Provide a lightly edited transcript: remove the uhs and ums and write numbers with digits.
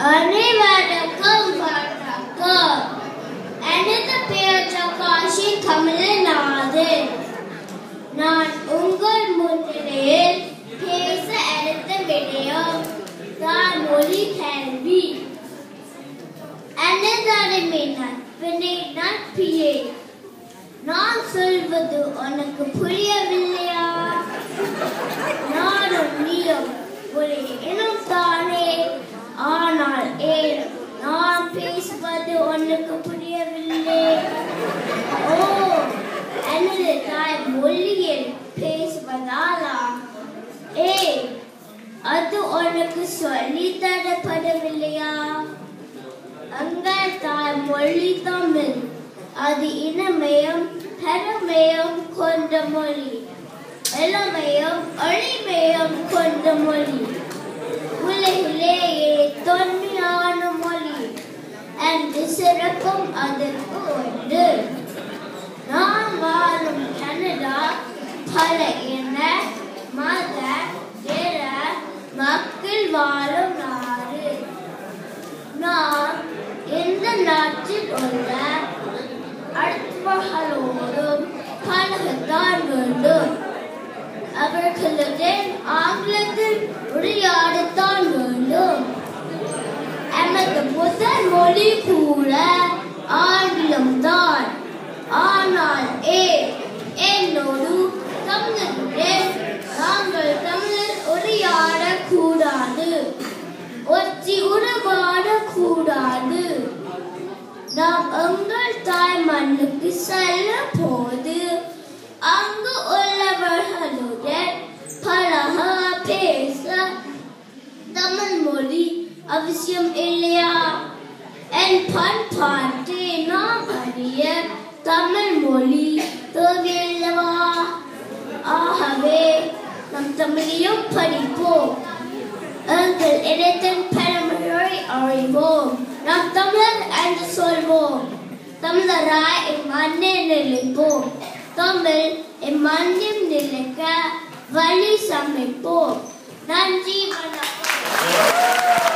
அனைவருக்கும் வணக்கம். எனது பெயர் ஜகாஷி கமலநாதன். நான் உங்கள் முன்னிலையில் பேச எடுத்த விடயம் தான் மொழி கல்வி. எனது அருமை நட்பினை நட்பியே, நான் சொல்வது உனக்கு புரியவில்லையா? நானும் நீயும் ஒரே இனம் தானே, ஆனால் ஏன் நான் பேசுவது உனக்கு புரியவில்லை? ஓ, எனது தாய் மொழியில் பேசுவதாலா? அது உனக்கு சொல்லி தரப்படவில்லையா? எங்கள் தாய் மொழி தமிழ். அது இனமயம் பெருமையும் கொண்ட மொழி, இளமையும் எளிமையும் கொண்ட மொழி, உலகிலேயே தொன்மையான மொழி என்று சிறப்பும் அதற்கு உண்டு. நான் வாழும் கனடா பல இன மத நிற மக்கள் வாழும் நாடு. நான் இந்த நாட்டில் உள்ள அடுத்தவர்களோடும் பழகத்தான் வேண்டும். அவர்களுடன் ஆங்கிலத்தில் உரையாடத்தான் வேண்டும். எமது முதல் மொழி கூட ஆங்கிலம் தான். ஆனால் என்னோடு தமிழருடன் நாங்கள் தமிழில் உரையாடக்கூடாது, ஒற்றி உருவாடக்கூடாது. நாம் எங்கள் தாய் மண்ணுக்கு செல்ல போது அங்கு உள்ளவர்களுடன் பழக பேச தமிழ் மொழி அவசியம் இல்லையா? என் பண்பாட்டை நாம் அறிய தமிழ் மொழி தேவையில்லவா? ஆகவே நம் தமிழையும் படிப்போம், எங்கள் இனத்தின் பெருமையை அறிவோம். நாம் தமிழர் என்று சொல்வோம், தமிழராய் இம்மண்ணில் நிலைப்போம். தமிழ் இம்மண்ணில் நிலைக்க வழி சமைப்போம். நன்றி, வணக்கம்.